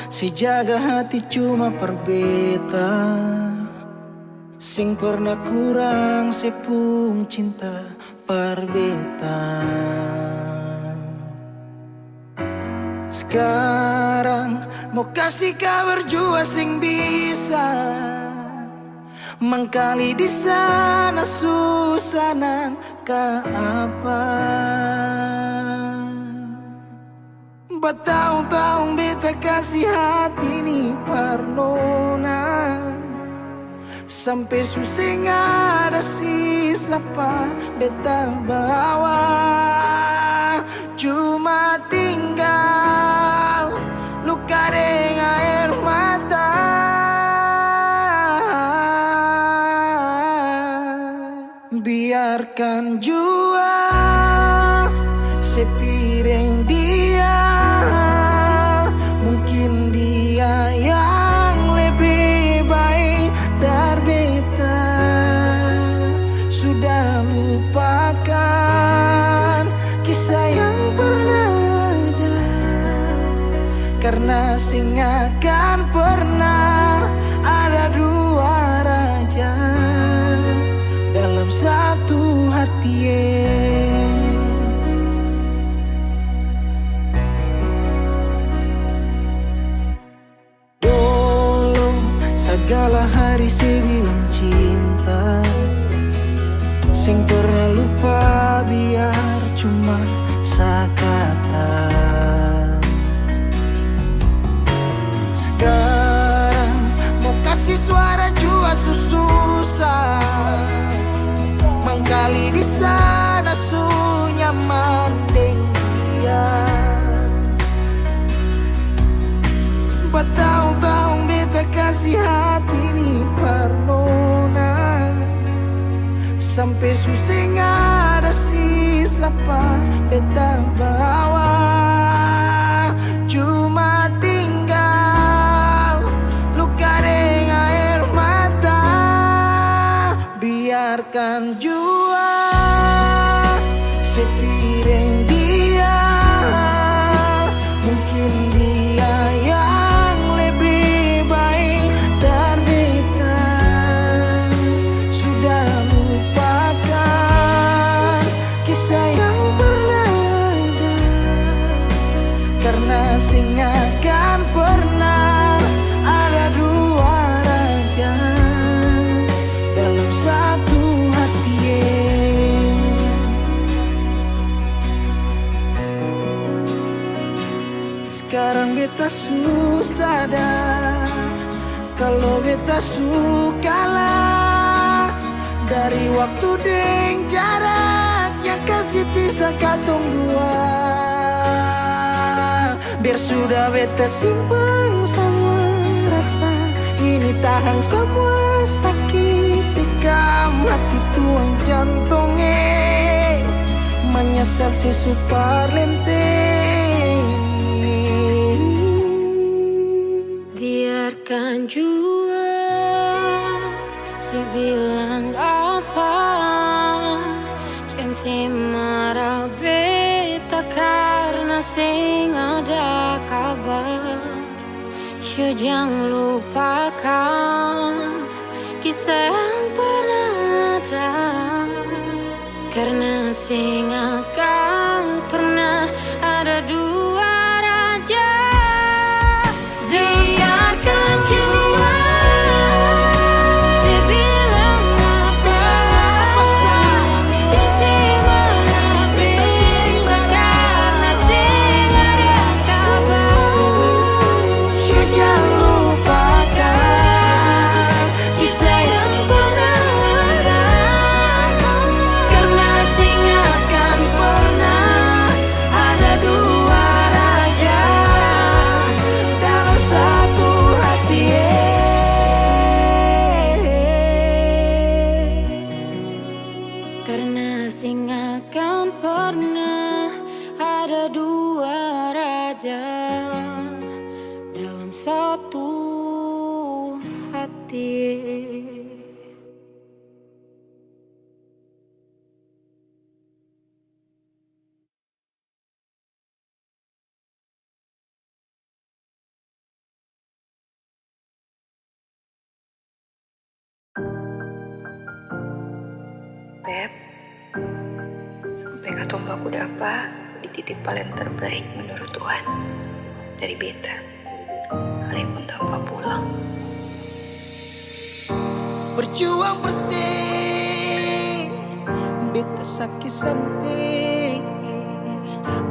si jaga hati cuma perbeta, sing pernah kurang sepung cinta perbeta. Sekarang mau kasih kabar jua sing bisa mangkali di sana susah nang ka apa. Bertahun-tahun beta kasih hati ni parnona, sampai susah ada sisa pa beta bawa. Cuma tinggal luka dengan air mata. Biarkan jua sepiring dia, mungkin dia yang lebih baik dari beta. Sudah lupakan kisah yang pernah ada, karena sing akan pernah ada dua raja dalam satu hati. Dulu segala hari saya bilang cinta, sing pernah lupa biar cuma sekata. Sekarang mau kasih suara jua susah, mangkali di sana su nyaman deng dia. Bertahun-tahun beta kasih hati ni parnona, sampai susah ada sisa pa beta bawa. Cuma tinggal luka dengan air mata. Biarkan jua sepiring dia, mungkin dia yang lebih baik dari beta. Sudah lupakan kisah yang pernah ada, karena sing akan pernah ada dua raja dalam satu hati. Sekarang beta susah sadar kalau beta suka lah dari waktu deng jarak yang kasih pisah katong dua. Biar sudah beta simpan semua rasa ini, tahan semua sakit tikam hati tuang jantungnya, menyesal si super lenteng. Biarkan jua si bilang apa, yang si marah beta karena sing ada kabar. Yo jangan lupakan kisah yang pernah ada, karena sing akan pernah ada dua raja. Biarkan jua si bilang apa sayang, si marah beta karena sing ada kabar. Yo jangan lupakan kisah yang pernah ada, karena sing akan pernah ada dua raja dalam satu hati. Karena sing akan pernah ada dua raja dalam satu hati. Beb, sampai katong baku dapa di titik paling terbaik menurut Tuhan dari beta, kalian pun tanpa pulang. Berjuang bersih, beta sakit sampai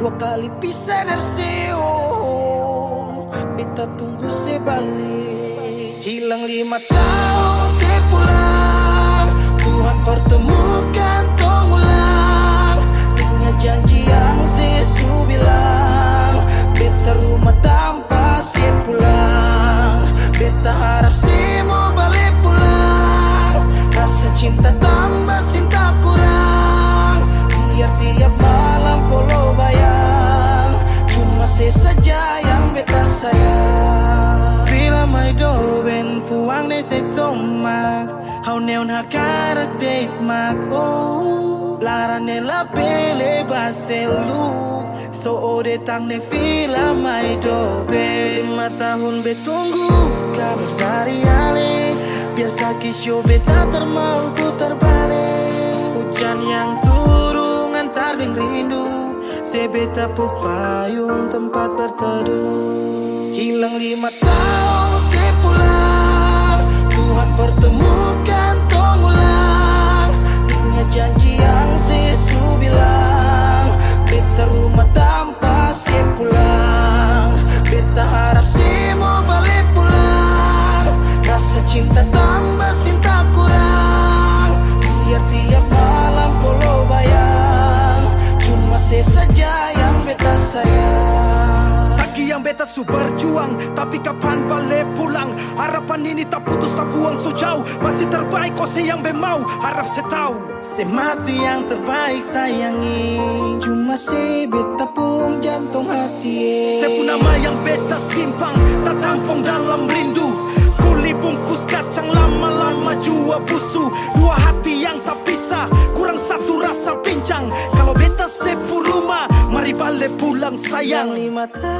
2 kali pisah dari Seoul. Beta tunggu sebalik. Hilang 5 tahun sepulang, Tuhan pertemukan tong ulang. Ingat janji yang Yesus bilang, beta rumah tanpa sepulang. Beta harap semua balik pulang. Rasa cinta tambah cinta kurang, biar tiap malam polo bayang. Cuma saja yang beta sayang. Fila mai do ben fuang ne se tomak, hau neon hakarak date mak oh. Lara ne la pele baselu, so ode tang ne fila mai do ben. 5 tahun betunggu kabar dari Ale, biar sakit show beta termau putar balik. Hujan yang turun antar deng rindu, sebeta pupayung tempat berteduh. Hilang 5 tahun sepulang, Tuhan pertemukan tong ulang. Ingat janji yang Yesus bilang, beta rumah tanpa sepulang. Beta harap semua balik pulang. Rasa cinta tambah cinta kurang, biar tiap malam polo bayang. Cuma saja yang beta sayang. Saki yang beta su berjuang, tapi kapan balik pulang? Harapan ini tak putus tak buang so jauh. Masih terbaik kau yang bemau, harap saya tahu. Saya masih yang terbaik sayangi, cuma beta pun jantung hati. Saya pun nama yang beta simpang, tak tampung dalam rindu. Kuli bungkus kacang lama-lama jua busu. 2 hati yang tak pisah, kurang satu rasa pincang. Kalau beta sepu rumah, mari balik pulang sayang. 5 tahun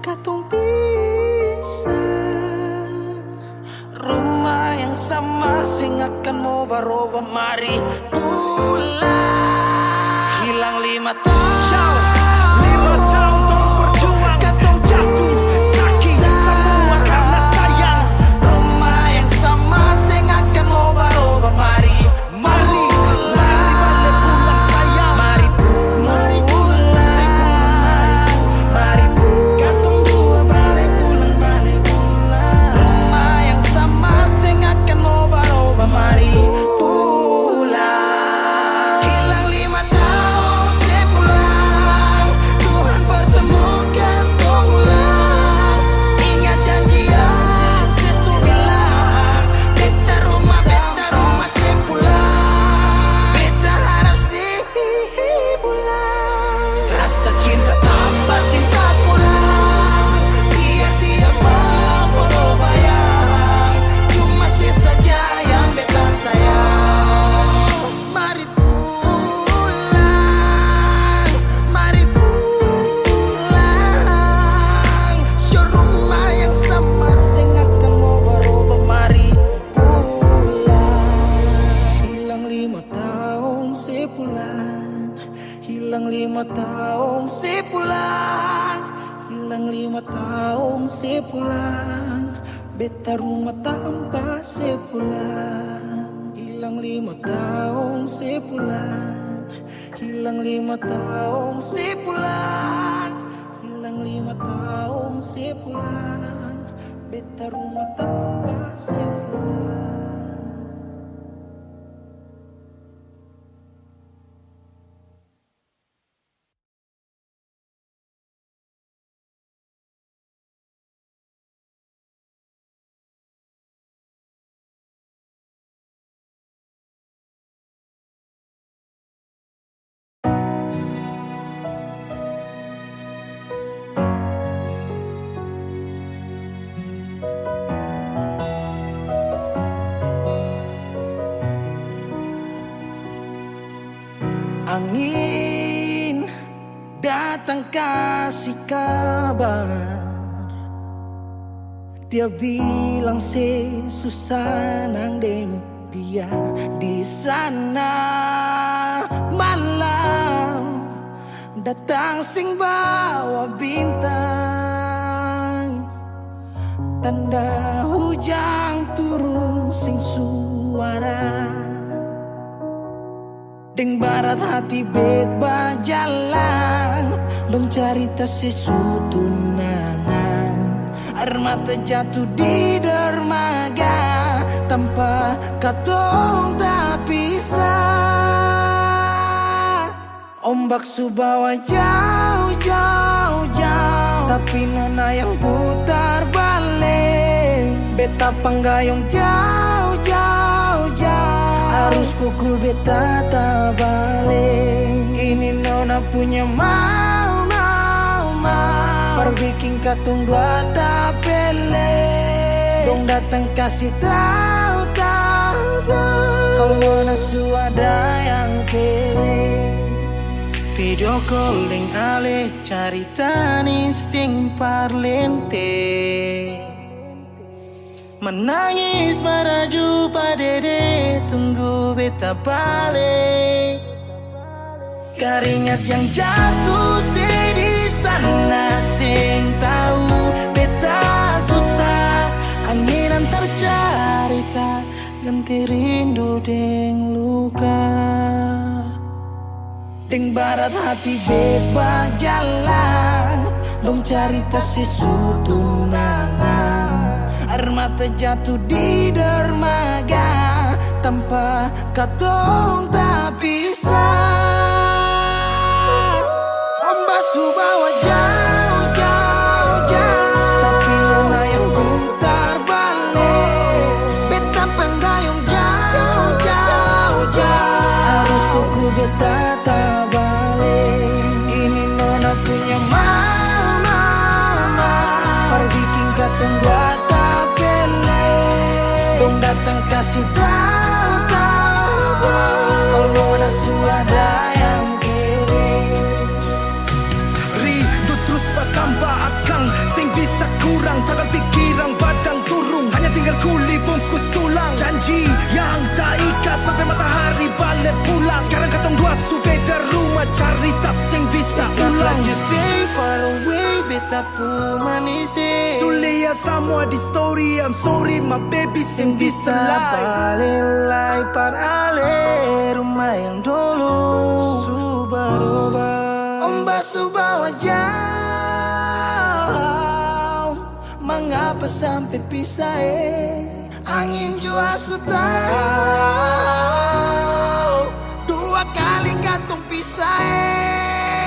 katong pisah, rumah yang sama sing akan mau baroba, mari pulang. Hilang 5 tahun, 5 tahun tong berjuang, katong jatuh sakit semua karena sayang. rumah yang sama sing akan mau baroba, mari Mari balik pulang sayang. Mari pulang, mari Katong dua balik pulang. rumah yang sama sing akan mau baroba, mari pulang. Hilang 5 tahun sepulang, Tuhan pertemukan tong ulang. Ingat janji yang Yesus bilang, beta rumah sepulang. Beta harap sih pulang. Rasa cinta tambah cinta kurang, biar tiap malam polo bayang. Cuma saja yang beta sayang. Mari pulang, mari pulang. Show rumah yang sama sing akan mau berubah, mari pulang. Hilang 5 tahun sepulang, hilang 5 tahun sepulang, hilang 5 tahun sepulang. Beta rumah tanpa sepulang. Hilang 5 tahun sepulang, hilang 5 tahun sepulang, hilang 5 tahun sepulang. Beta rumah tanpa sepulang. Angin datang kasih kabar, dia bilang susah nang deng dia di sana. Malam datang sing bawa bintang, tanda hujan turun sing suara. Deng barat hati bet bajalan, dong cerita sesutunangan. Air mata jatuh di dermaga, tanpa katong tak pisah. Ombak subawa jauh, jauh, jauh, tapi nona yang putar balik. Beta panggayong jauh, jauh, jauh, harus pukul beta tak balik. Ini nona punya mau, mau, mau, perbikin katong dua tak pele. Dong datang kasih tahu, tahu, tahu, kalau nona suada yang kele. Video calling ale carita ni sing parlente, menangis meraju padede tunggu beta balik. Keringat yang jatuh di sana sing tahu beta susah. Angin antar carita ganti rindu deng luka. Deng barat hati bebas jalan, dong cerita sesutunangan. Air mata jatuh di dermaga, tanpa katong tak pisah. Ombak subawa jauh, jauh, jauh, tapi nona yang putar balik. Beta penggayung jauh, jauh, jauh, harus pukul beta tak balik. Ini nona punya mau, mau, mau, perbikin katong dua tak pele. Dong datang kasih tahu, tahu, kalau nona suada yang kele. Rindu terus bertambah akang, sing bisa kurang, tangan pikiran badan turung, hanya tinggal kuli bungkus tulang. Janji yang tak ikat sampai matahari balik pulang. Sekarang katong dua su beda rumah, cari tas sing bisa ulang. You say far away, beta pu manise. Sulia semua di story, I'm sorry my baby sing bisa Balelai par ale rumah yang dulu Subaroba. Ombak subawa jauh, mengapa sampai pisah angin jua tahu, dua kali katong pisah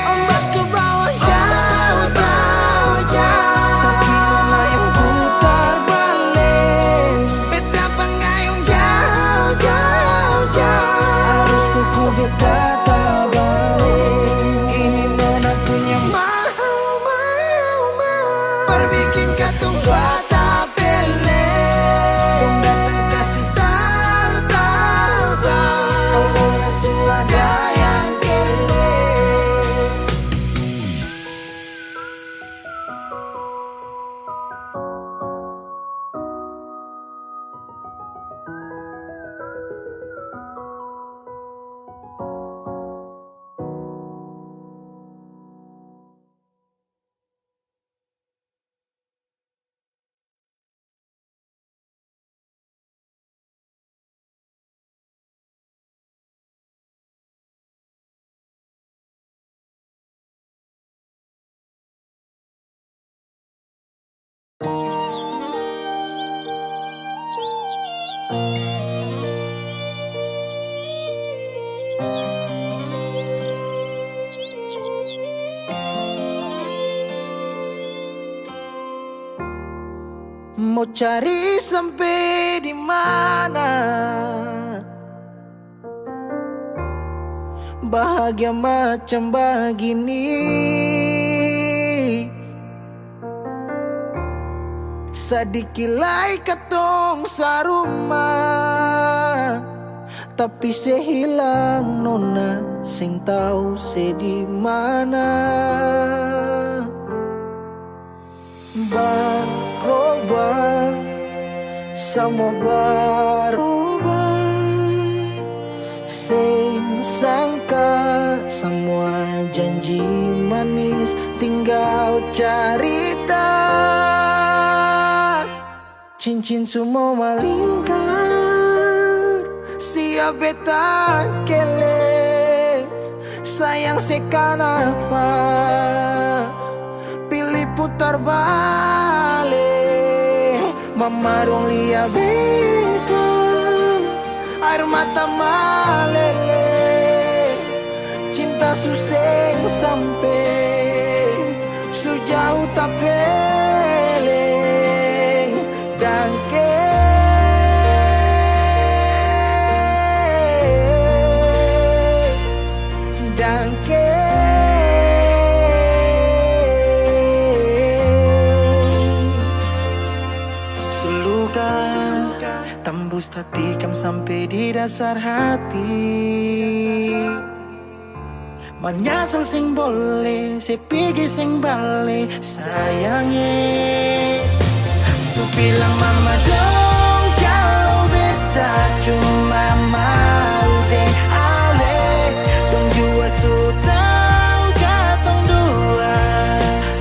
Ombak subawa jauh, jauh, jauh, tapi nona yang putar balik. Beta penggayung jauh, jauh, jauh, harus pukul beta tak balik. Ini nona punya mau, mau, mau, perbikin katong dua tak pele. Dong datang kasih tahu, tahu, tahu, kalau nona suada yang kele. Mau cari sampai di mana? Bahagia macam begini, sadikilai katong sarumah, tapi sehilang nona sing tahu se di mana. Berubah, semua berubah, Sing sangka semua janji manis tinggal cerita. Cincin semua malingkar, siap beta kele. Sayang sekan apa, pilih putar balik. Mama dong lihat beta, air mata malele. Cinta suseng sampai sejauh tak pele. Dangke Dangke Seluka tembus tatikam sampai di dasar hati. Menyesal sing boleh, sepigi sing balik sayangnya. Su bilang mama dong kalau beta cuma mau deh ale. Dong jua su tau katong dua,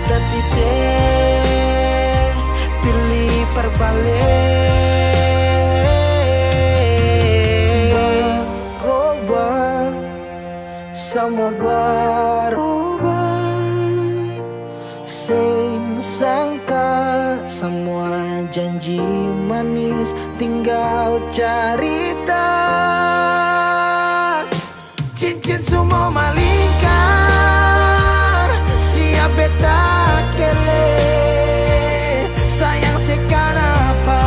tapi se pilih perbalik. Berubah, semua berubah. Sing sangka semua janji manis tinggal cerita. Cincin semua malingkar, siap beta kele. Sayang sekan apa,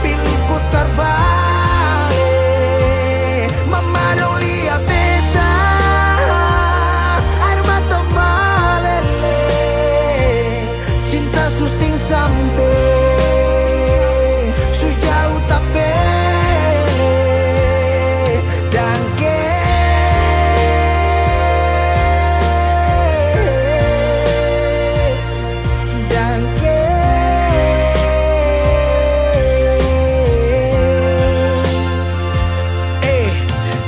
pilih putar balik. Mama dong lihat beta, air mata malele. Cinta susing sampai sejauh tak pele. Dangke Dangke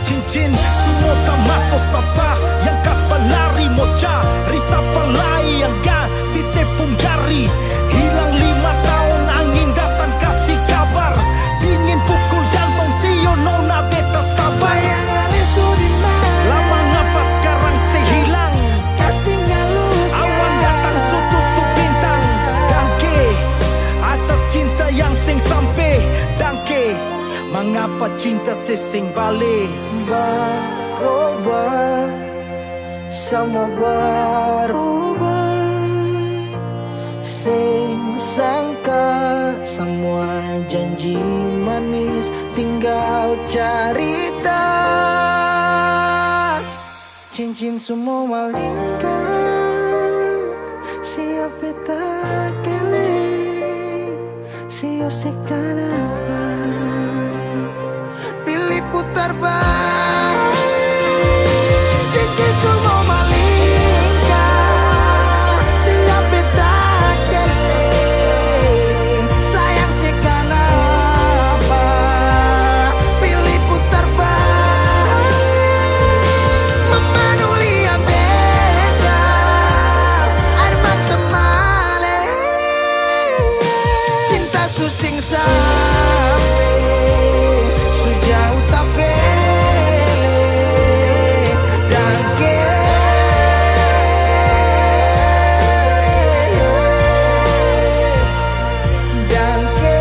cincin semua tak masuk sapa. Yang kas balari moca, risapa lai yang ganti sepung jari. Hilang 5 tahun angin datang kasih kabar. Dingin pukul jantung sio nona beta sabar. bayangannya sudah mana? Lama ngapa sekarang sehilang. Kas tinggal luka. Awan datang sututup bintang. Dangke atas cinta yang sing sampai. Dangke mengapa cinta sesing balik. Berubah, semua berubah. Sing sangka semua janji manis tinggal cerita. Cincin semua malingkar, siap beta kele. Siap sekan apa, pilih putar balik. Cincin semua malingkar, siap beta kele. Sayang sekan apa, pilih putar balik. Mama dong lihat beta, air mata male. Cinta susing sampai sejauh tak pele. Dangke Dangke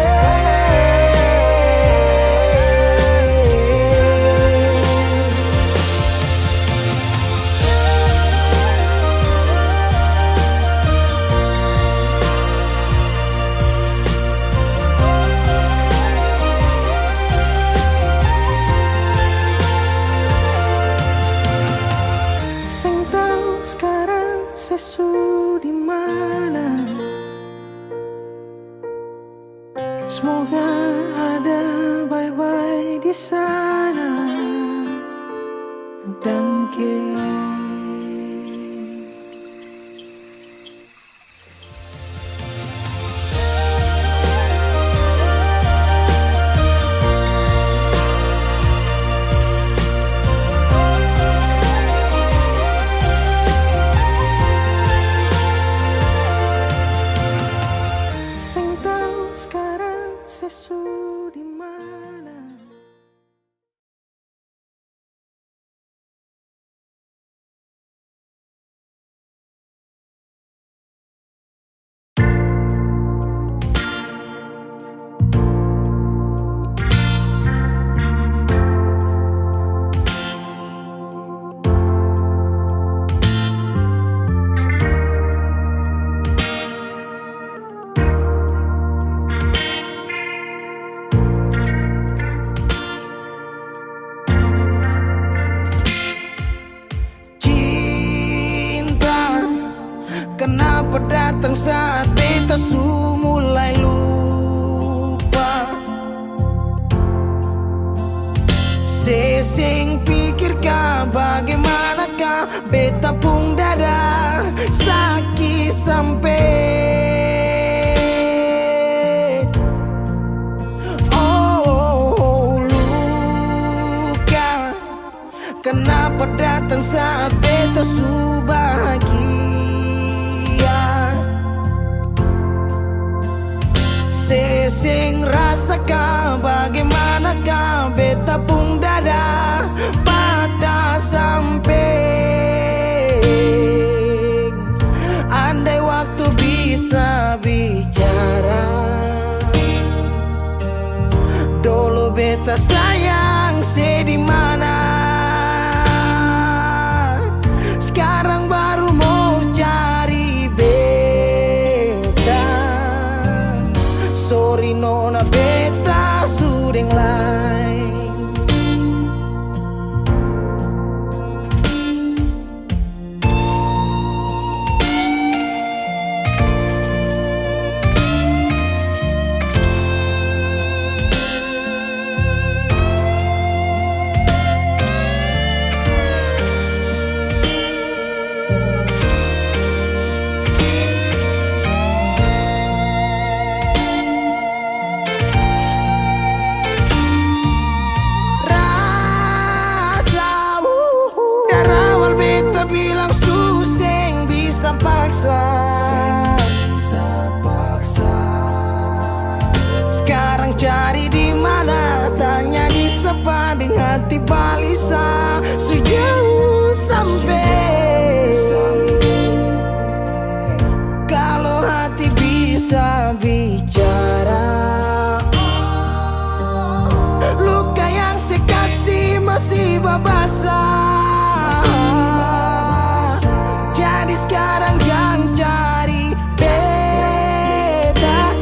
Sing tahu sekarang sesu di mana. Semoga ada bye-bye di sana. Dangke datang saat beta su mulai lupa. Sesing pikirkah bagaimanakah beta pun dada sakit sampai. Oh, luka kenapa datang saat beta su bahagia. Sesing rasakan bagaimanakah beta pun dada patah sampai. Andai waktu bisa bicara, dulu beta sayang sedih mana. Sekarang baru mau cari beta. Sorry nona beta sudeng lain. Bilang suseng bisa paksa. Sekarang cari di mana, tanya di sepa dengan hati balisa. Sejauh sampai. Kalau hati bisa bicara, luka yang sekasih masih babasa. Jadi sekarang jangan cari beda.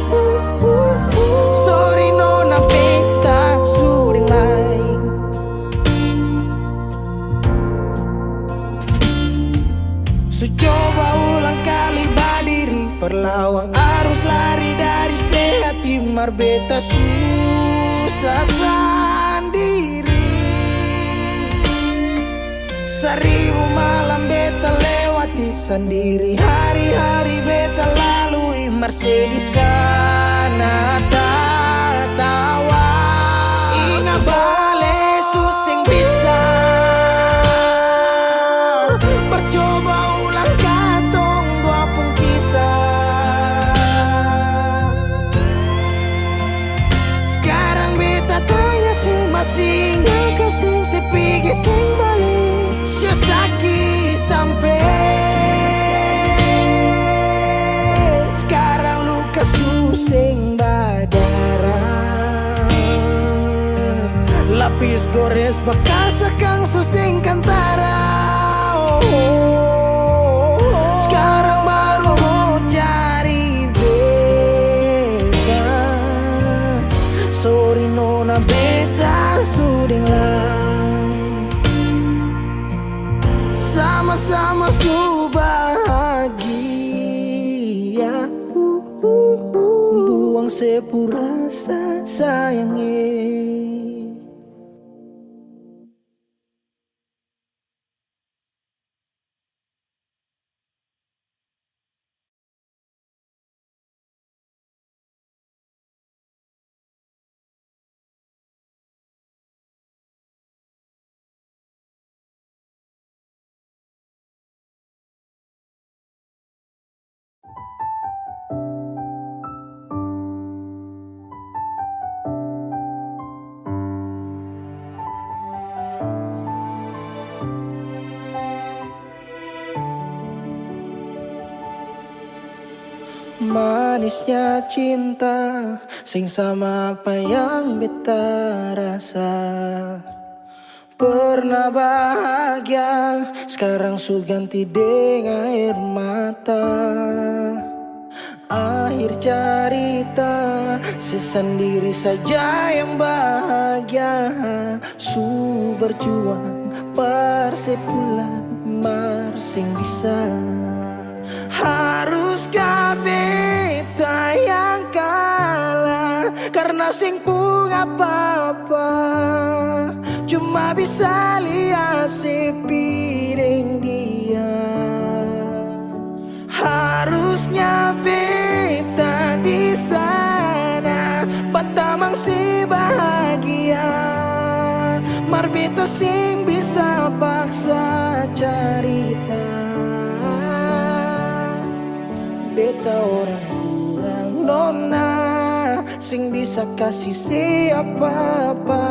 Sorry nona beta sudeng lain. So coba ulang kali berdiri, perlawan arus lari dari sehat timar beta susah sendiri. Seribu malam beta lewati sendiri, hari-hari beta lalui masih di sana tertawa. Ingat bale susing bisa, percoba ulang katong dua pun kisah. Sekarang beta tanya sih masih ingat kasih sepigi sing balik. Sakit sampai. Sekarang luka suseng berdarah. Lapis gores bekas akang suseng kantara. Sekarang baru mau cari beta. Sorry nona beta sudeng lain. Sama-sama su bahagia. Buang sepurasa sayangnya. Manisnya cinta sing sama apa yang beta rasa. Pernah bahagia, sekarang su ganti dengan air mata. Akhir cerita, sesendiri saja yang bahagia. Su berjuang, persepulan, marsing bisa. Haruskah beta yang kalah, karena sing pun apa-apa cuma bisa lihat si piring dia. Harusnya beta di sana batamang si bahagia, mar beta sing bisa paksa cerita. Beta orang kurang nona, sing bisa kasih siapa-apa,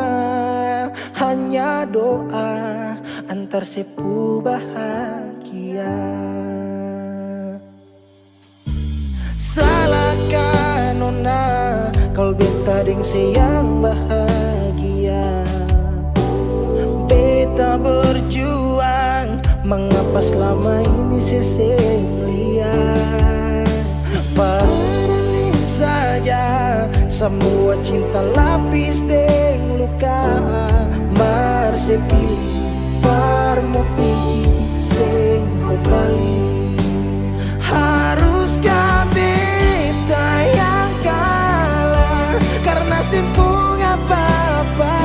hanya doa antar sepu bahagia. Salahkan nona kalau beta deng sayang bahagia. Beta berjuang, mengapa selama ini seseng lihat. Padahal saja semua cinta lapis deng luka, mar sepilih parmo pigi seng kembali. Haruskah beta yang kalah, karena sempung apa-apa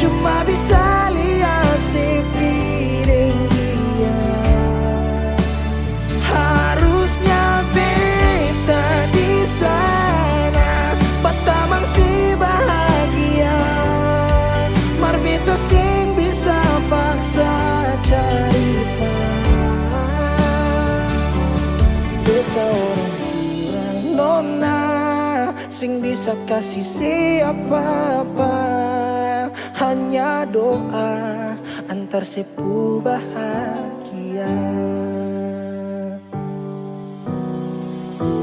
cuma bisa lihat si piring dia. Harusnya beta di sana batamang si bahagia, mar beta sing bisa paksa cerita. Beta orang kurang nona, sing bisa kasih siapa-apa, hanya doa antar sepu bahagia.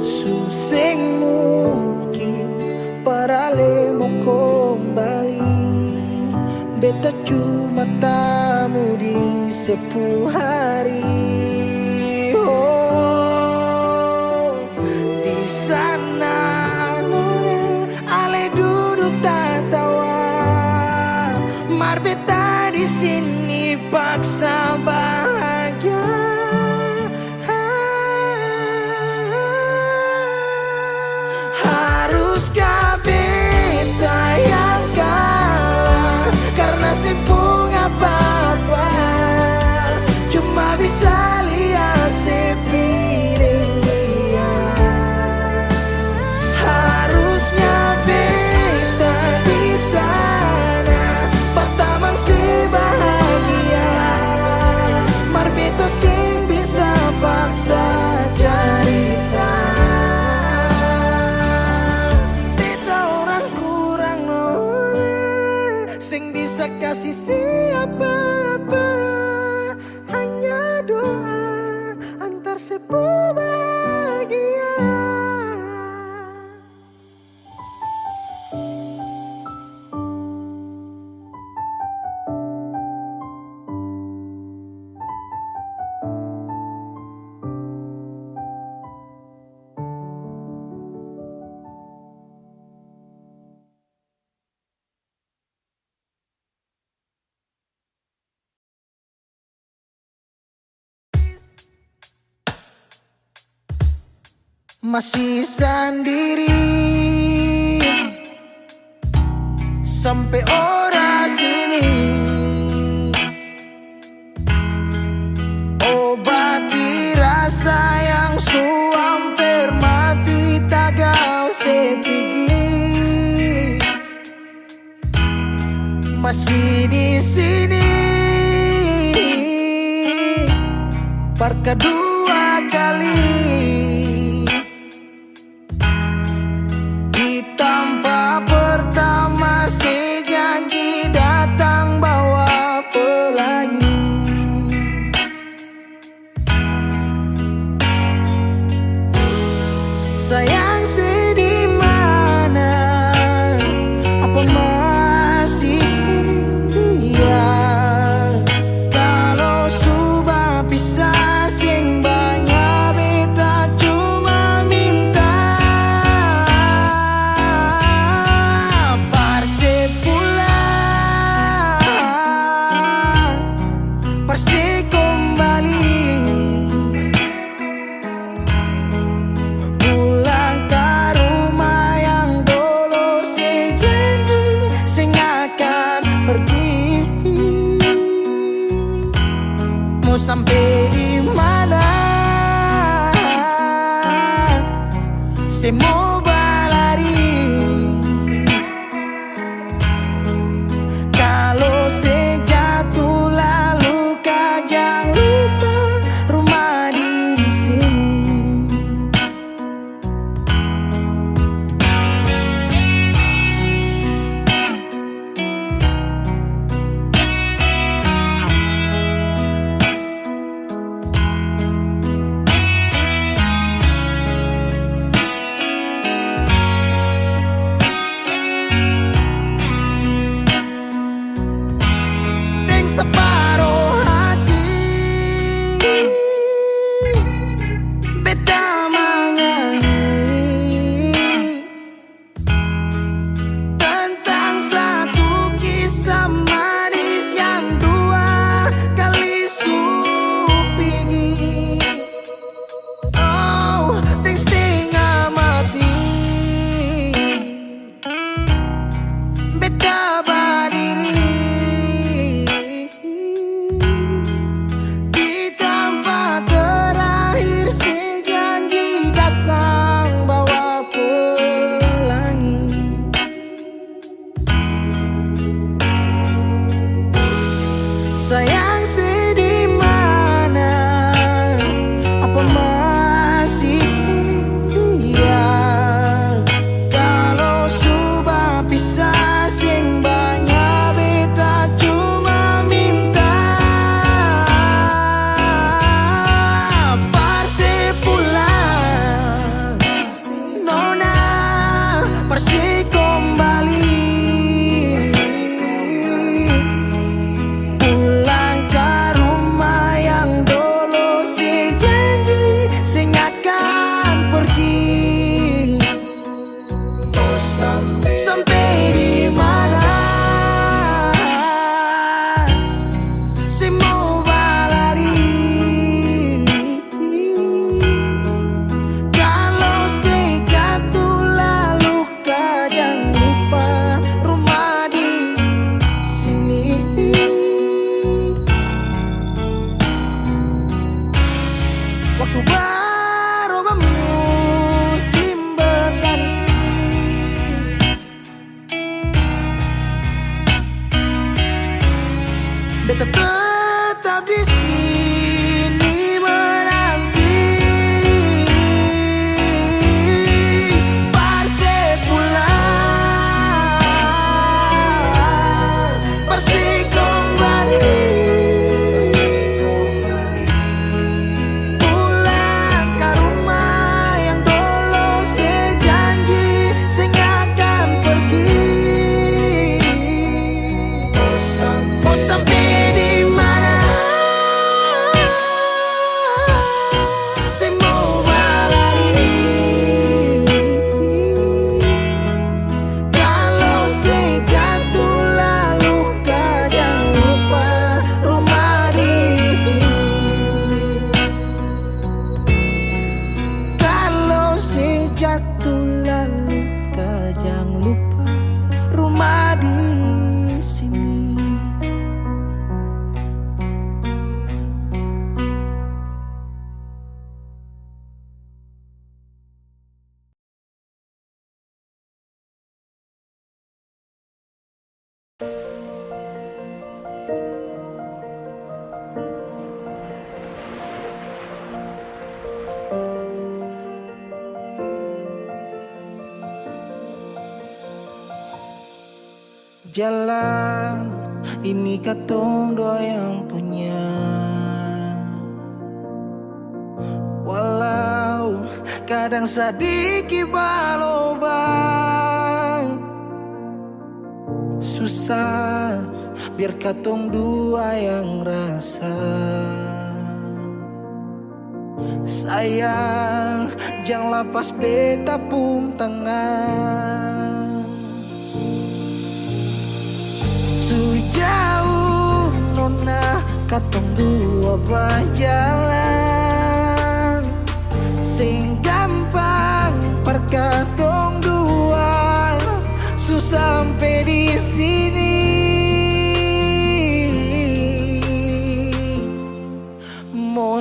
Suseng mungkin para lemo kembali, beta cuma tamu di sepu hari. Oh, di sana nona ale duduk tatawa, mar beta di sini paksa bahagia. Haruskah beta yang kalah, karena sempung apa-apa cuma bisa lihat si piring dia. Harusnya beta di sana batamang si bahagia, mar beta sing bisa paksa cerita. Beta orang kurang nona, sing bisa kasih siapa-apa, hanya doa antar sepu bahagia. Masih sendiri sampai ora sini, obati rasa yang hampir mati tagal sepigi. Masih di sini par kedua kali, di tanpa pertama si janji datang bawa pelangi. Sayang sedih mana, apa masih dia? Kalau sudah bisa sing kau sampai di mana? Saya mau berlari. Kalau saya jatuh lalu kau jangan lupa rumah di sini. Separuh hati beda menyanyi tentang satu kisah manis yang dua kali supigi. Oh, dan setengah mati beda berdiri sayang sedih mana, apa masih iya? Kalau sudah pisah sing banyak beta cuma minta parse pulang, nona parse kembali. Sampai di mana saya mau berlari? Kalau saya jatuh lalu kau jangan lupa rumah di sini. Waktu berubah musim berganti, beta tetap di sini menanti parse pulang, parse kembali, pulang ke rumah yang dulu saya janji saya akan pergi. Oh, sampai di mana saya mau berlari? Kalau saya jatuh lalu kau jangan lupa rumah di sini. Kalau saya jatuh lalu kau jangan lupa rumah di sini. Jalan ini katong dua yang punya, walau kadang sedikit balobang susah biar katong dua yang rasa. Sayang jangan lepas beta pun tangan. Sejauh nona katong dua berjalan, sing gampang perkatong dua susah sampai di sini.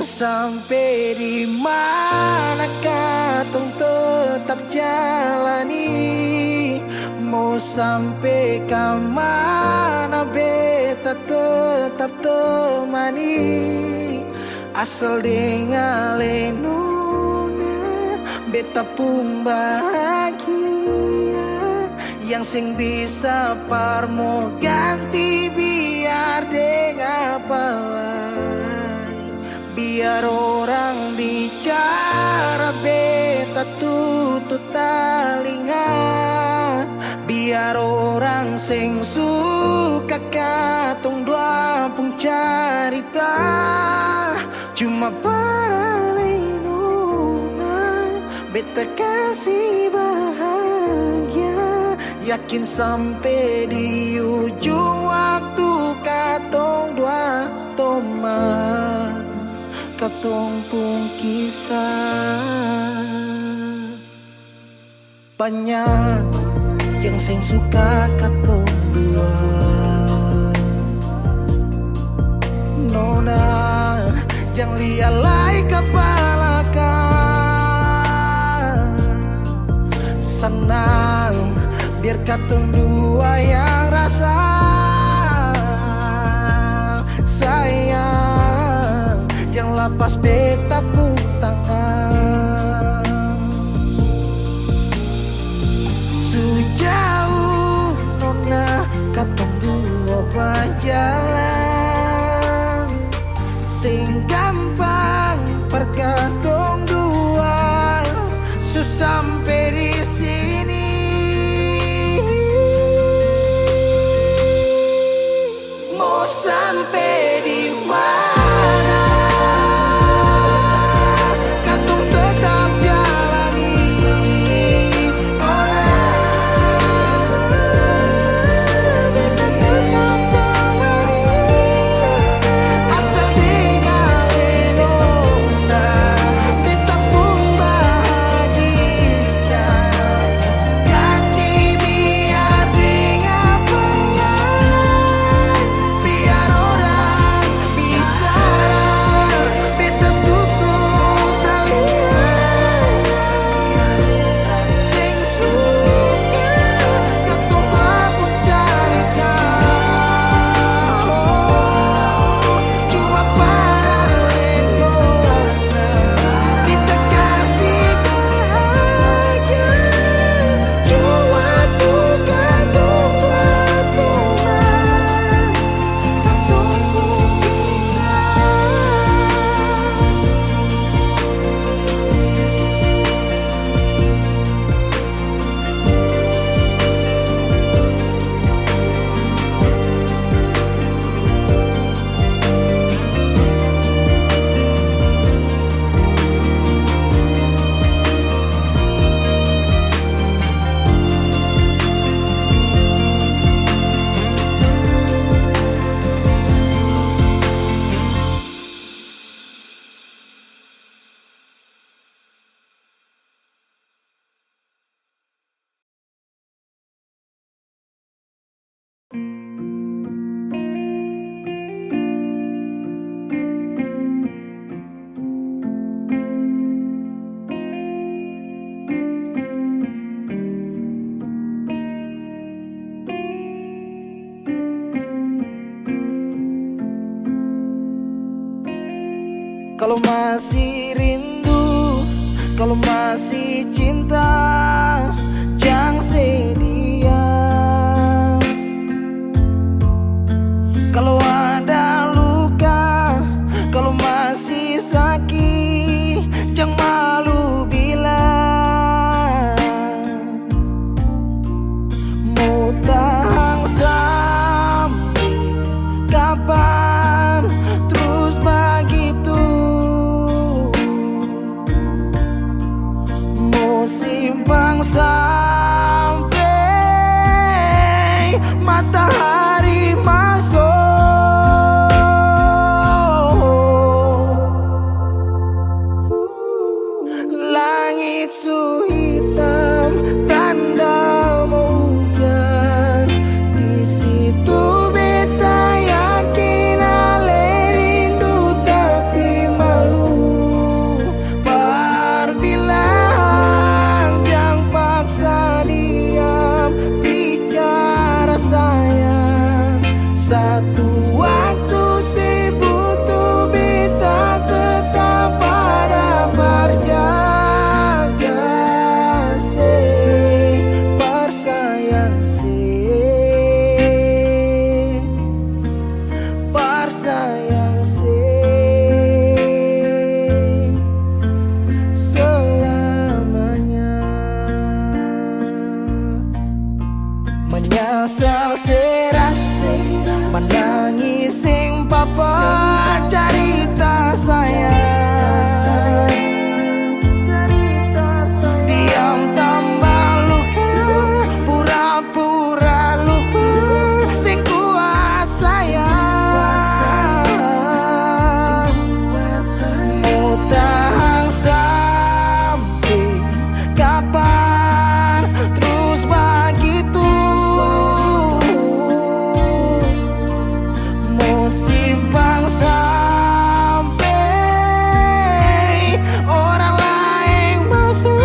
sampai di mana katong tetap jalani, mau sampai ke mana beta tetap temani. Asal dengan lenona beta pun bahagia, yang sing bisa parmo ganti biar dengan palai. Biar orang bicara beta tutup telinga, biar orang sing suka katong dua pun carita. Cuma para lenona beta kasih bahagia, yakin sampai di ujung waktu katong dua teman, katong pun kisah. Banyak yang sing suka katong dua, nona jangan lialai kepala kan. Senang biar katong dua yang rasa sayang, yang lapas beta pun tangan. Sejauh nona katong dua berjalan, sing gampang perkatong dua sampai di sini. Mau sampai di mana katong tetap jalani. Oh nah, asal dengan lenona beta pun bahagia, ganti biar dengan palai. Biar orang bicara beta tutup telinga, sing suka katong pun carita. Cuma para lenona beta kasih bahagia, cuma bukan buat teman, katong pun kisah. Kalau masih rindu, kalau masih cinta, jangan sedia. Kalau ada luka, kalau masih sakit, jangan malu bilang. Mau tahan sampai kapan terus begitu? Mau simpang apa cerita sayang. Diam tambah luka, pura-pura lupa, sing kuat sayang. Mau tahan sampai kapan terus begitu? Mau simpang sampai orang lain masuk.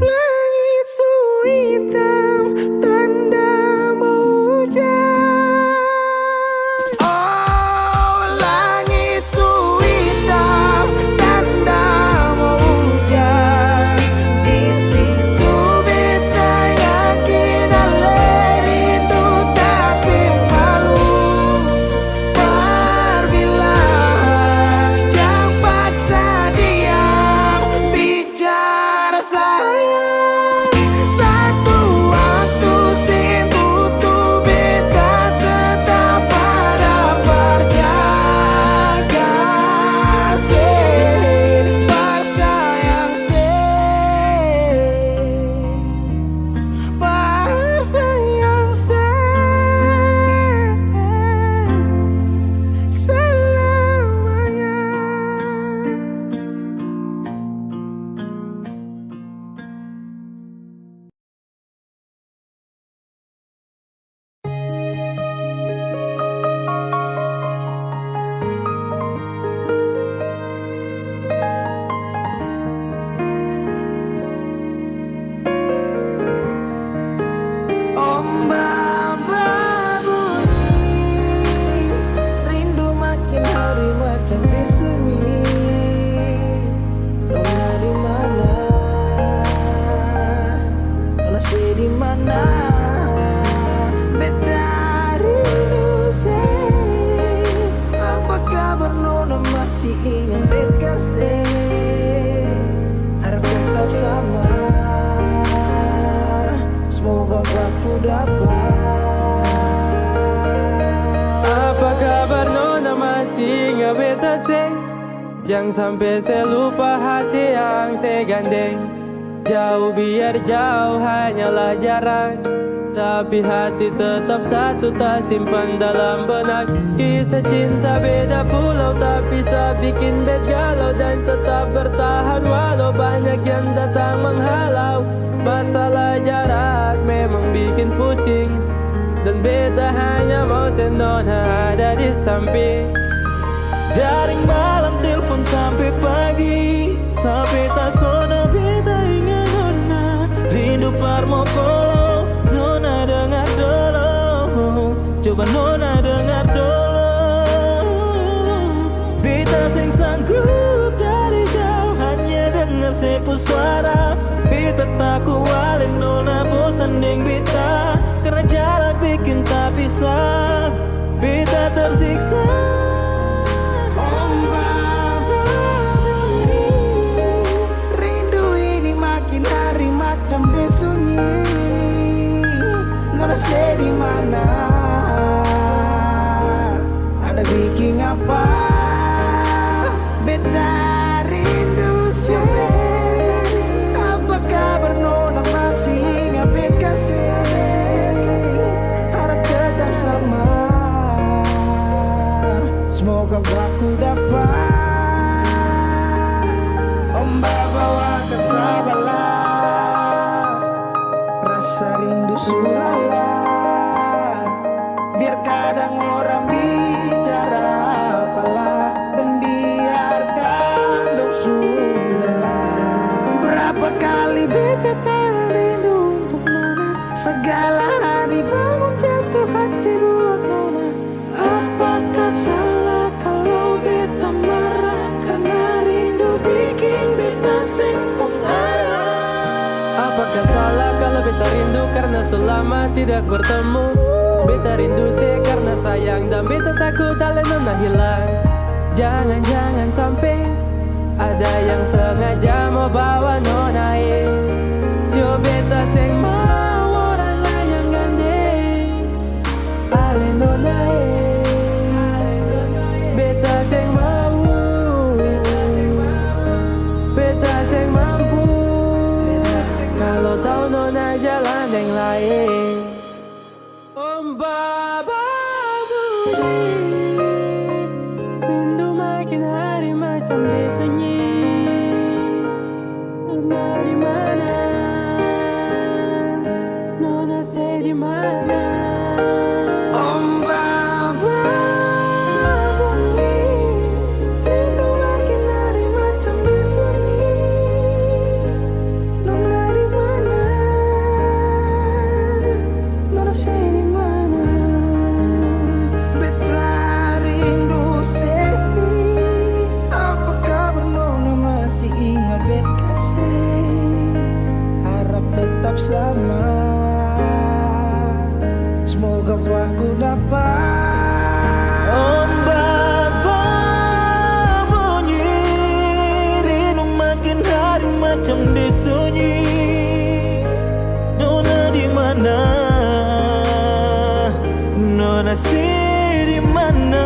Langit su hitam, tanda mau hujan. Oh, langit su hitam, tanda mau hujan. Di situ beta yakin ale rindu tapi malu. Perbilang yang paksa diam bicara sayang. Satu waktu si butuh beta tetap pada berjaga. Si bersayang si bersayang selamanya. Ombak berbunyi, rindu makin hari macam disunyi. Nona di mana? Nona di mana? Beta rindu say. Apa kabar Nona masih ingin bet kasih? Harap tetap sama. Semoga aku dapat. Apa kabar Nona masih ingat beta say? Jangan sampai saya lupa hati yang saya gandeng. Jauh biar jauh hanyalah jarak, tapi hati tetap satu tak simpan dalam benak. Kisah cinta beda pulau tapi bisa bikin bet galau dan tetap bertahan walau banyak yang datang menghalau. Masalah jarak memang bikin pusing, dan beta hanya mau Nona ada di samping. Dari malam telepon sampai pagi, sampai tak sono beta ingat Nona. Rindu parmokolo, Nona dengar dulu. Coba Nona dengar dulu. Beta sing sanggup dari jauh hanya dengar sepu suara. Beta tak kuat Nona bosan deng beta, karena jalan bikin tak bisa. Beta tersiksa. Ombak berbunyi, rindu ini makin hari macam disunyi. Nona di mana? Ada bikin apa? Beta rindu sampai. Apa kabar Nona masih ingat bet kasih? Harap tetap sama. Semoga aku dapat. Ombak bawa ke Sabala, rasa rindu sulala. Biar kadang orang bicara apalah, dan biarkan dong sudahlah. Berapa kali beta tak rindu untuk Nona, segala hari bangun jatuh hati buat Nona. Apakah salah kalau beta marah karena rindu bikin beta sempung arah? Apakah salah kalau beta rindu karena selama tidak bertemu? Beta rindu saya karena sayang dan beta takut ale Nona hilang. Jangan-jangan sampai ada yang sengaja mau bawa Nona Jo beta seng mau orang lain yang gandeng. lain. Om Baba Budi, rindu makin hari macam disunyi. Nona di mana? Nona say di mana? Om Baba Budi, rindu makin hari macam disunyi. Nona di mana? Nona say di mana? Beta rindu Sevi, apa kabar Nona, masih ingat bet kasih? Harap tetap sama, semoga aku dapat. Om Baba bunyi, rindu makin hari macam disunyi. Nona di mana? Nona si di mana?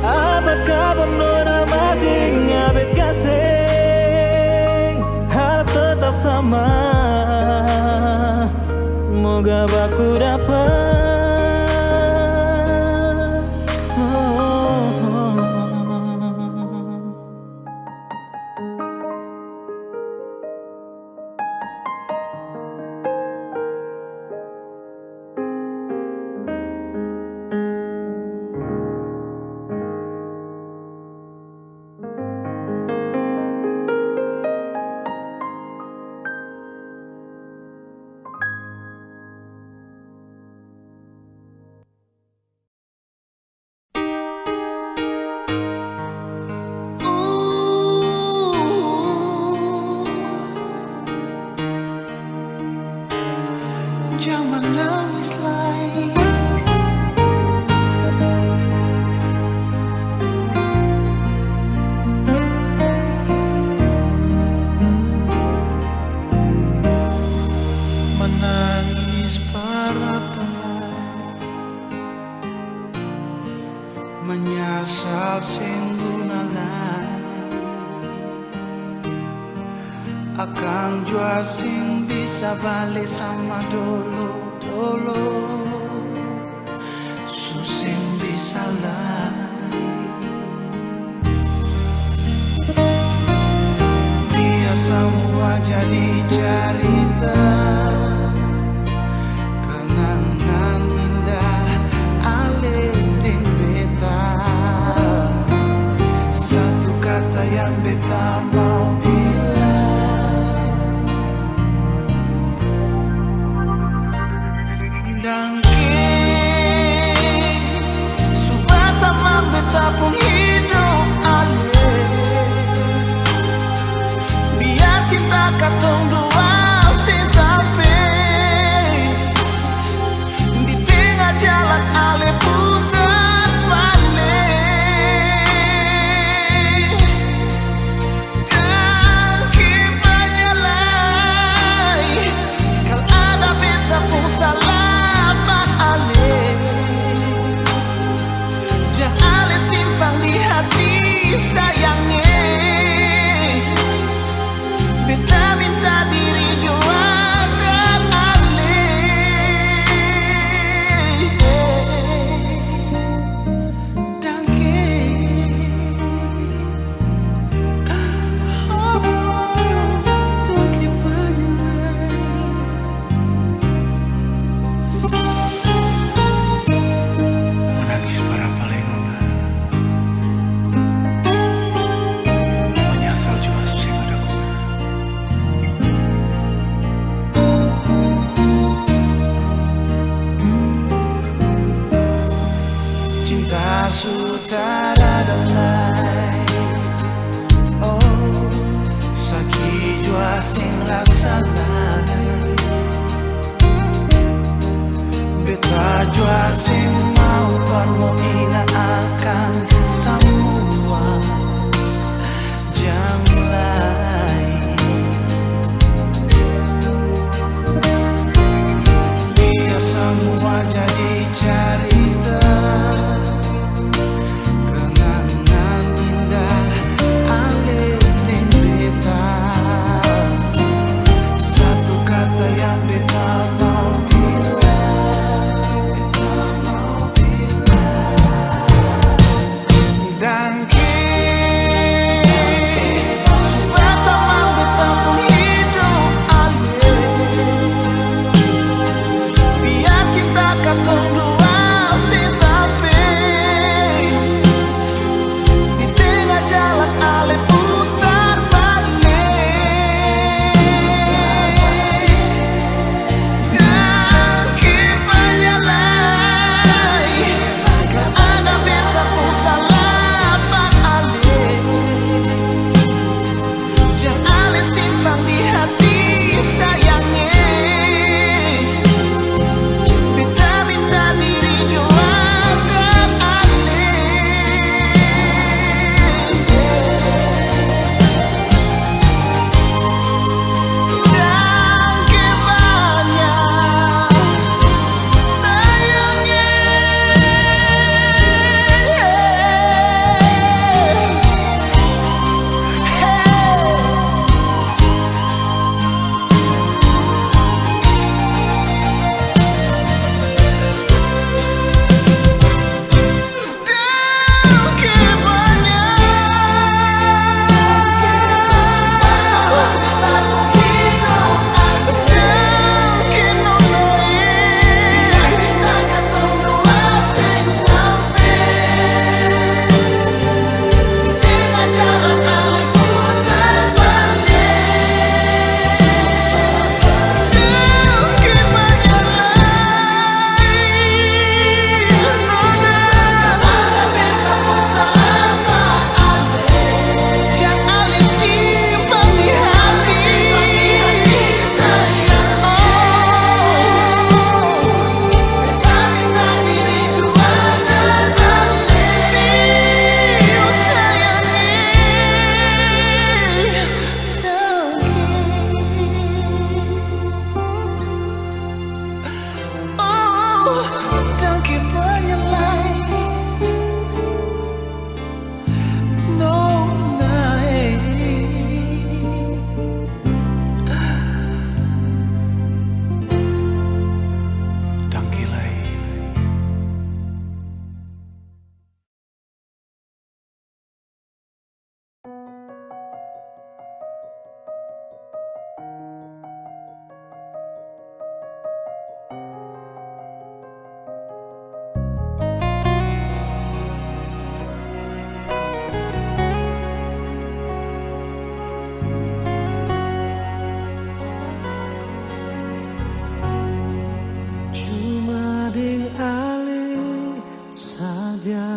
Apa kabar Nona, masih ingat bet kasih? Harap tetap sama, semoga aku dapat. Jangan nangis lagi. Menangis para pelai, menyasal singgunalai. Akang jua sing bisa balik sama dulu susing bisa lari. Biar semua jadi cerita, kenangan indah alih ding beta. Satu kata yang beta mau bilang, pun hidup alih, biar cinta katong dua sisa dan kibarnya lain nona Dangkilai. cuma dialih saja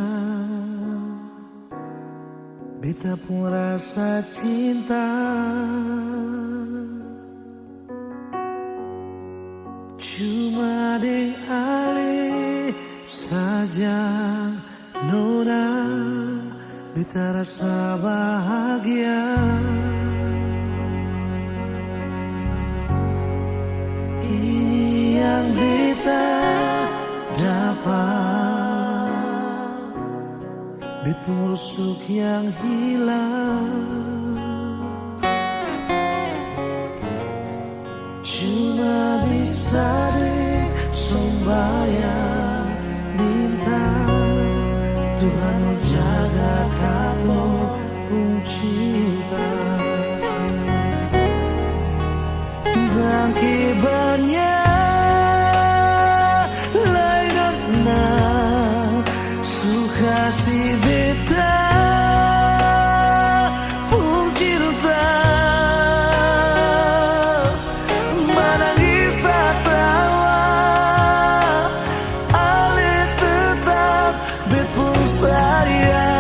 beta pun rasa cinta cuma dialih saja nona beta rasa bahagia ini yang beta dapat beta rusuk yang hilang cuma bisa disombayang minta Tuhan mau jaga kamu pun cinta dan kibarnya lainnya suka si beta pun cinta menangis tak tawa alih tetap bet pun sayang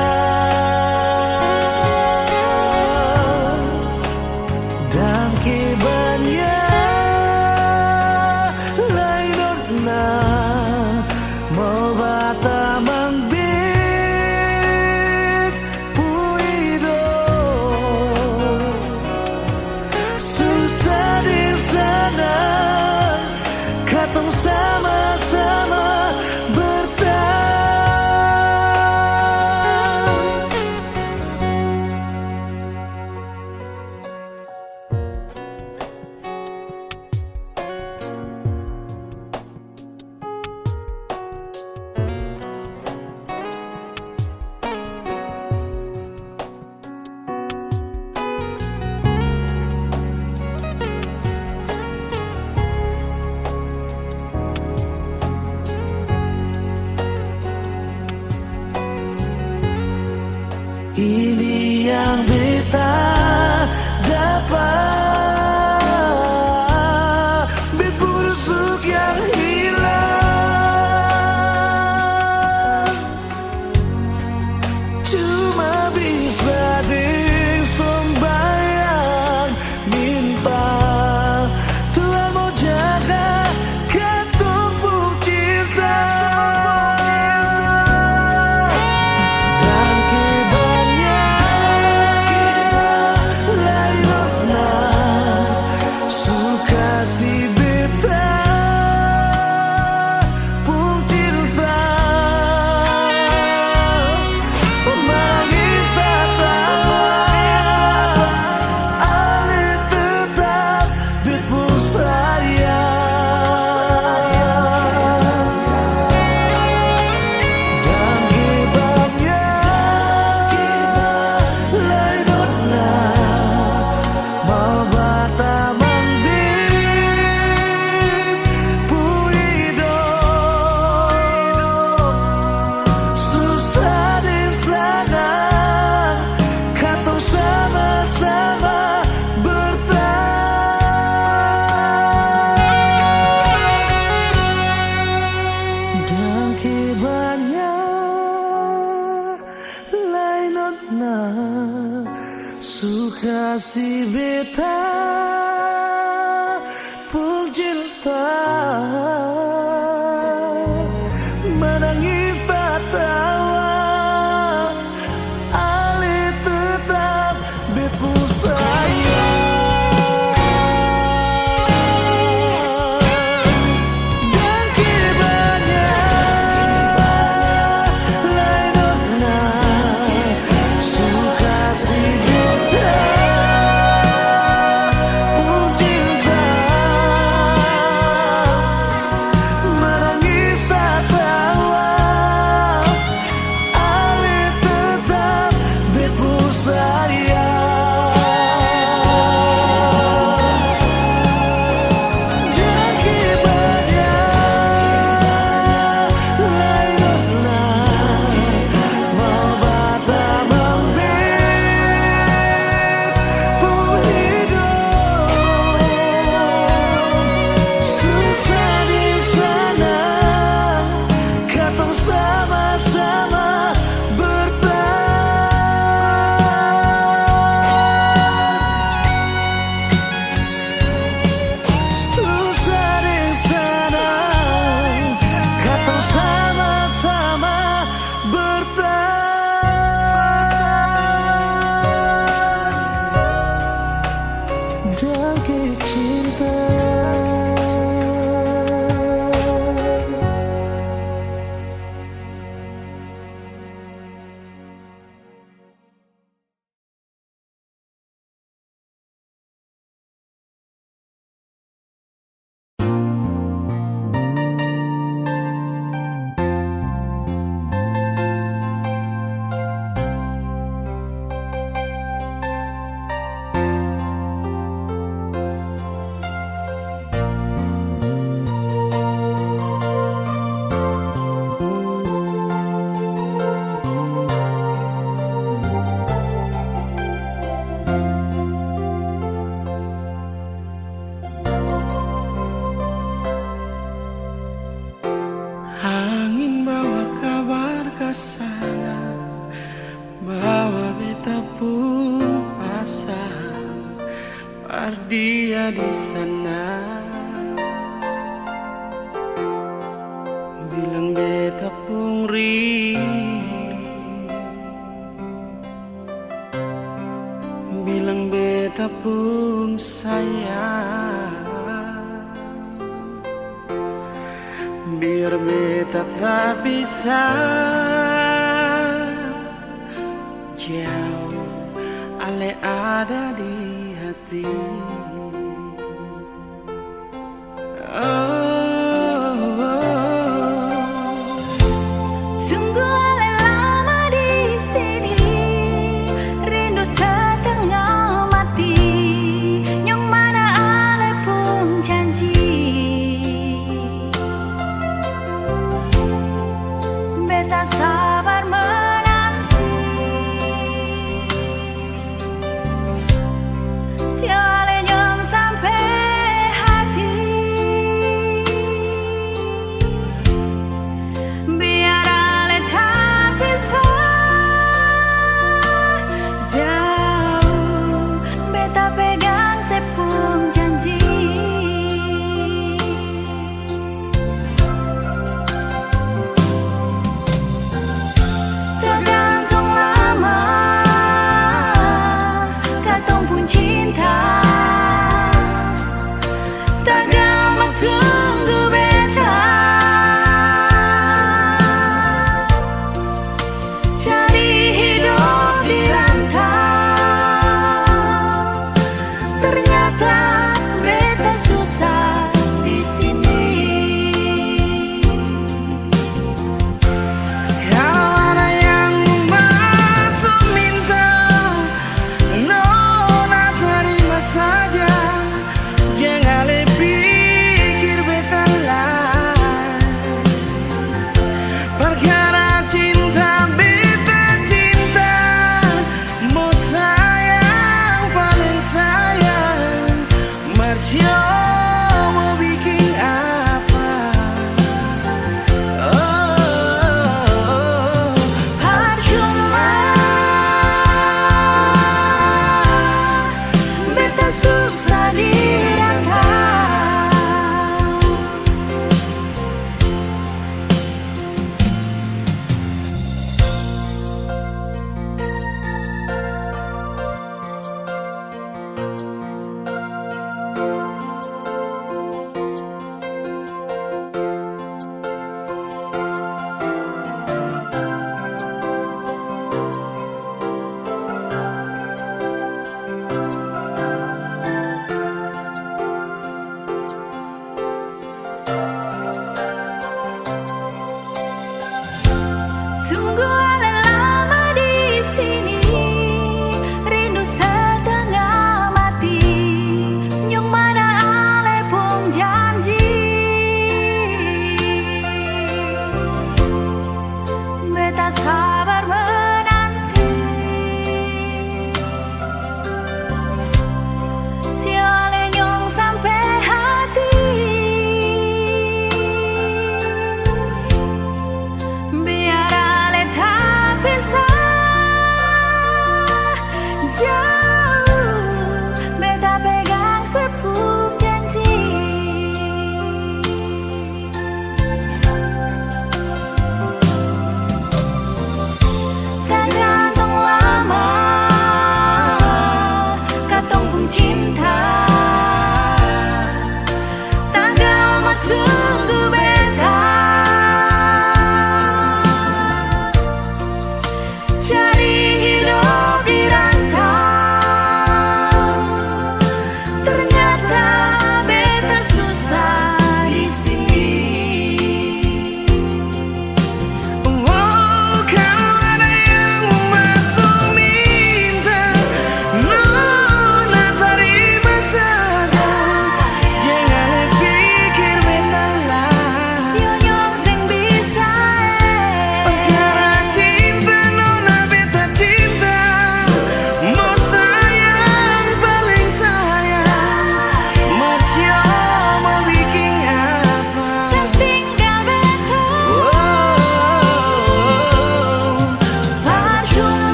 dan kibarnya mau bata mangbik puido susah di sana katong sama-sama bertahan ini yang beta dapat bet busuk yang hilang cuma bisa disombayang minta Tuhan mau jaga katong pun cinta dan kibarnya lainnya suka si beta pun cinta menangis tak tawa alih tetap bet pun sayang dan kibarnya lainnya mau bata mangbik puido susah di sana katong sama-sama bertahan dan kibarnya lainnya suka si beta pun cinta menangis tak tawa alih tetap bet pun sayang dan kibarnya Biar beta tak bisa jauh, ale ada di hati. Sungguh ale lama di sini, rindu setengah mati, yang mana ale pun janji beta sabar menanti. Si alenya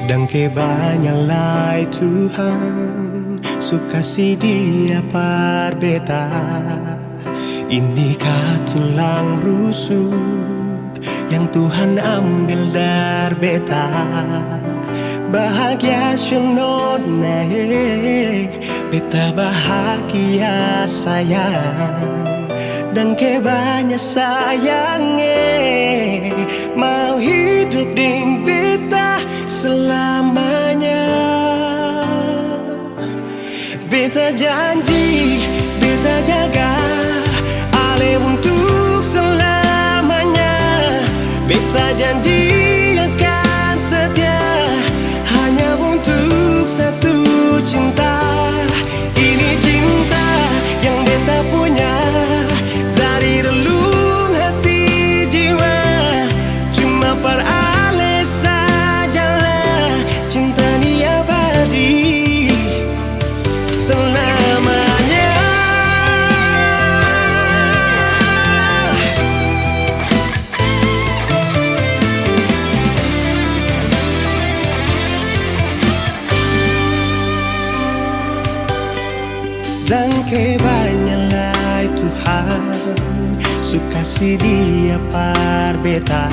Dan kebanyalah Tuhan suka si dia par beta. Ini tulang rusuk yang Tuhan ambil dari beta. Bahagia siono naik, beta bahagia sayang. Dan kebanyak sayangnya mau hidup ding beta selamanya. Beta janji, beta jaga ale untuk selamanya. Beta janji akan setia hanya untuk satu cinta. Ini cinta yang beta punya dari relung hati jiwa. Cuma per ale sajalah cinta ni abadi selamanya. Dan kebanyalah Tuhan suka si dia par beta.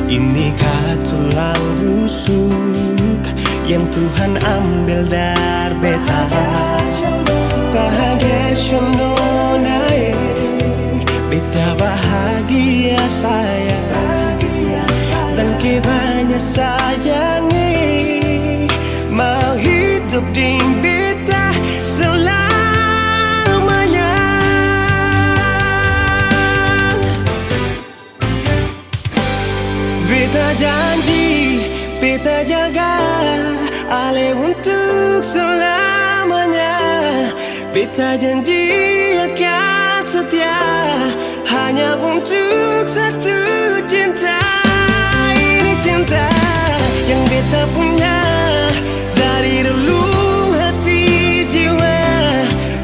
Ini tulang rusuk yang Tuhan ambil dari beta. Bahagia siono naik, beta bahagia sayang. Dan kebanyak sayangnya mau hidup ding beta selamanya. Beta janji, beta jaga ale untuk selamanya. Beta janji akan setia hanya untuk satu cinta. Ini cinta yang beta punya dari relung hati jiwa.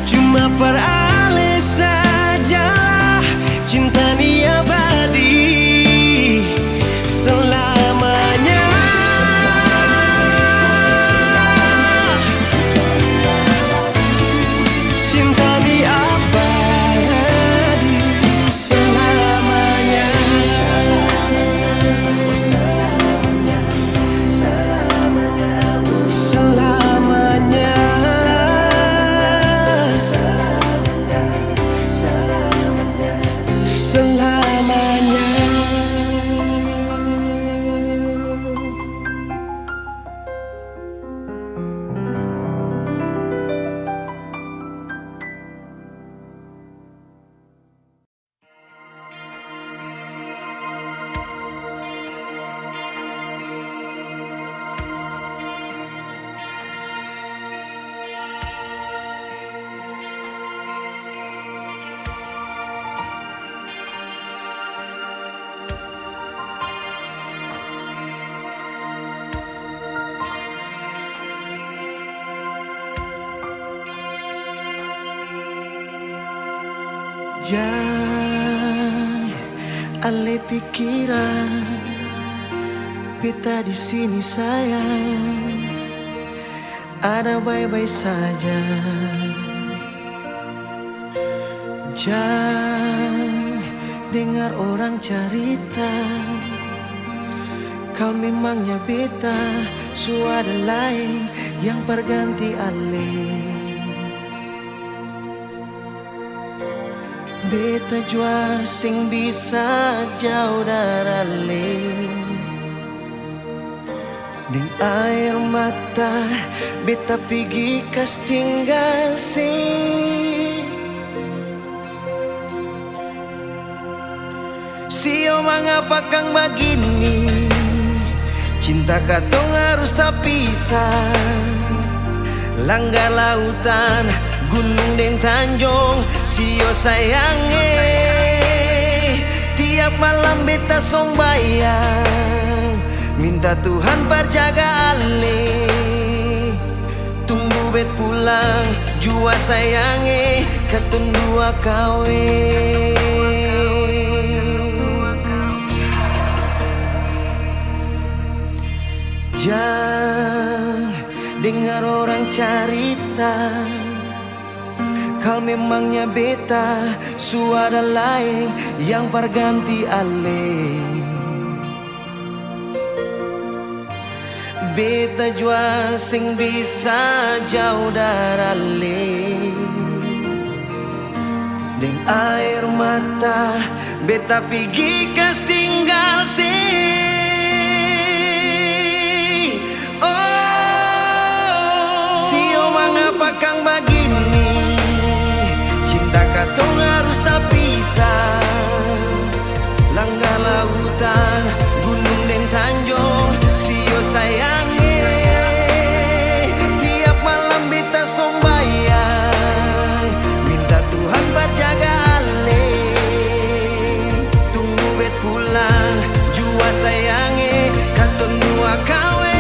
Cuma per ale sajalah cinta ni abadi selamanya. Cinta ni abadi selamanya. Selamanya. Jangan ale pikiran beta di sini sayang, ada baik-baik saja. Jangan dengar orang cerita kau memangnya beta suara lain yang berganti ale. Beta jua sing bisa jauh dari ale. Ding air mata beta pergi kas tinggal Sio mengapa kang begini, cinta katong harus tak pisah. Langgar lautan, gunung dan tanjung, sio sayange. Tiap malam beta song bayang, minta Tuhan berjaga ale. Tunggu bet pulang, jua sayange, katun dua kawin. Jangan dengar orang cerita kau memangnya beta suara lain yang perganti ale. Beta jua sing bisa jauh dari ale. Deng air mata beta pergi kas tinggal mengapa kang begini? Cinta katong harus tak pisah. Langgar lautan, gunung dan tanjung, sio sayange. Tiap malam beta sombayang, minta Tuhan berjaga ale. Tunggu bet pulang, jua sayange, katong dua kawe.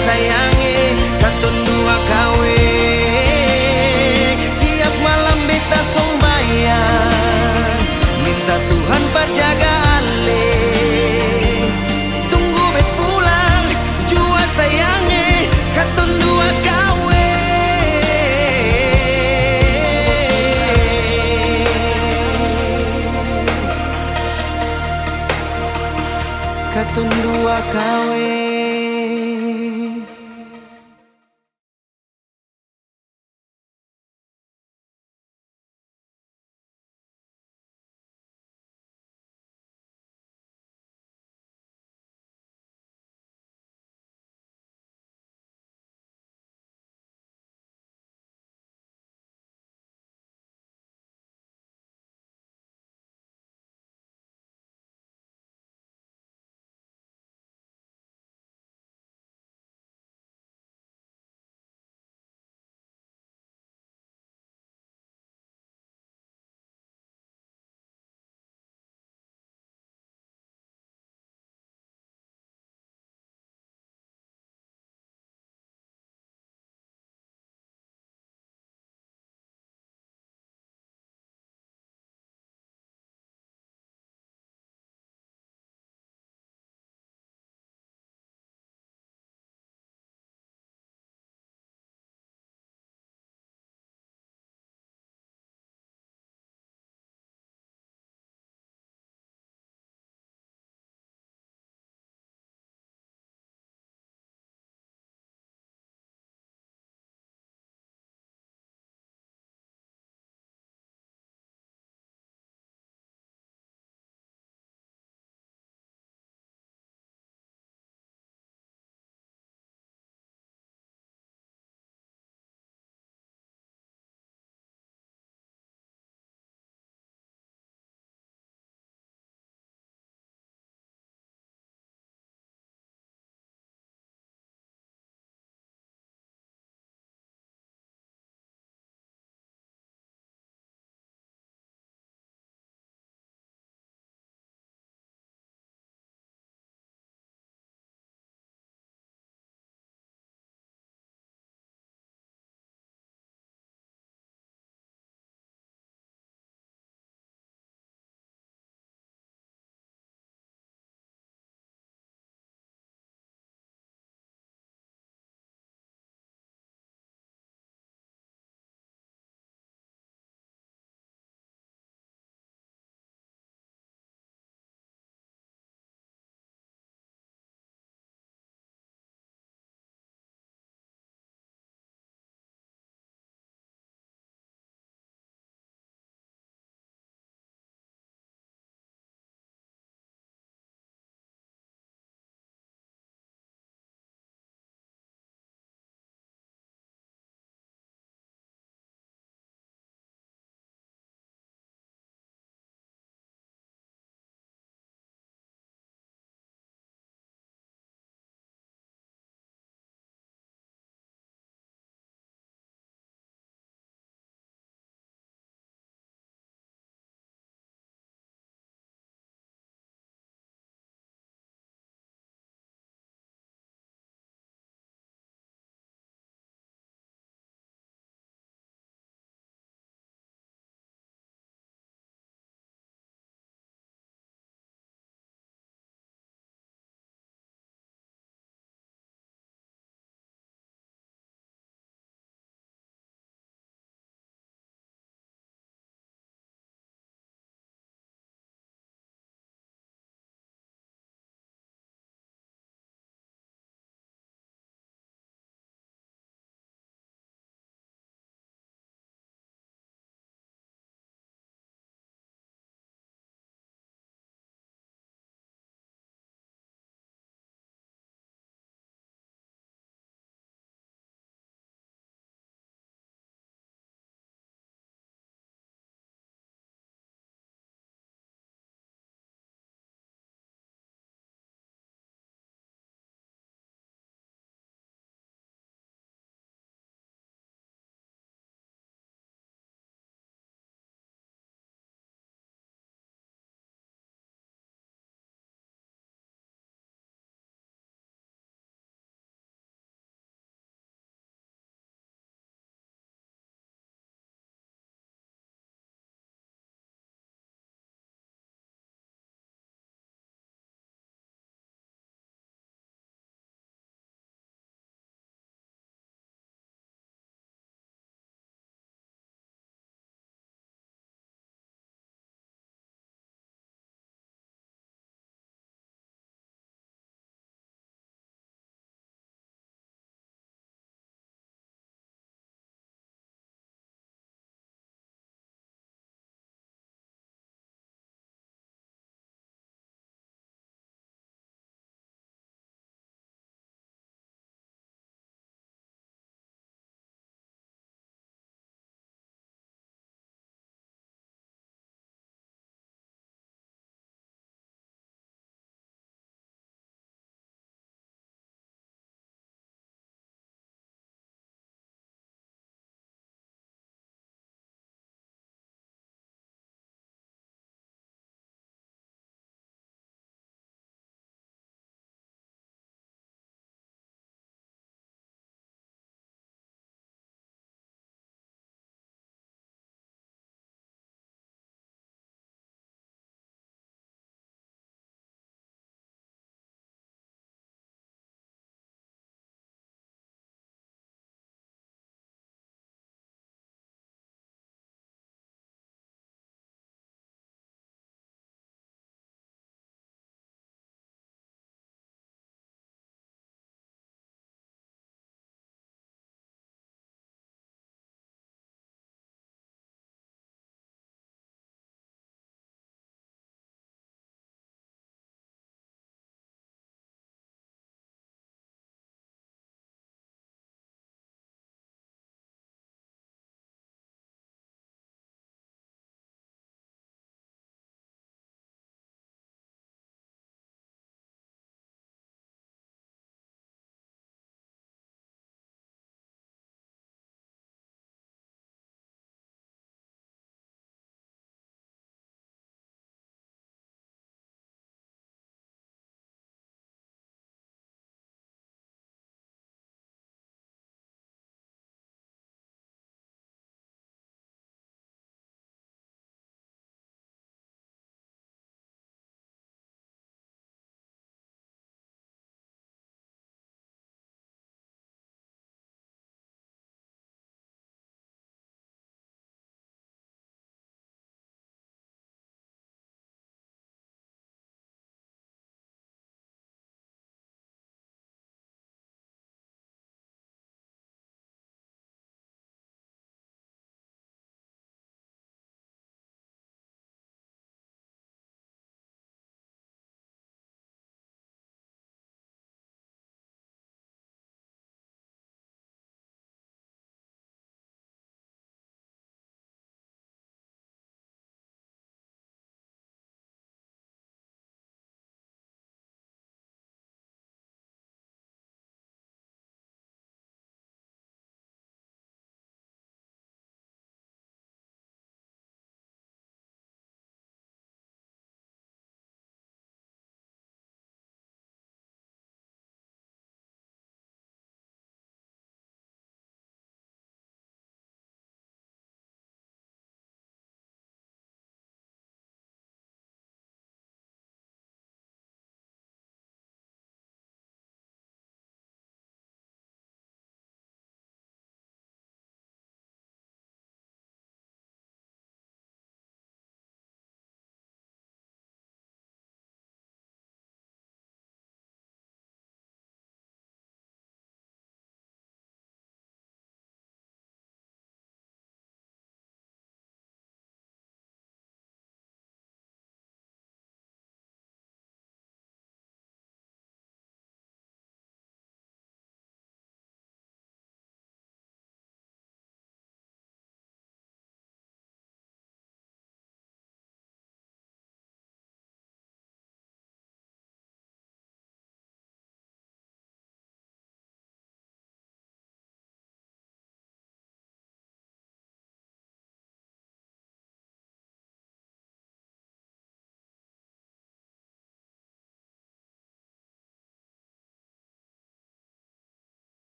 Sayange, katong dua kawe. Setiap malam beta sombayang, minta Tuhan berjaga ale. Tunggu bet pulang, jua sayange, katong dua kawe. Katong dua kawe.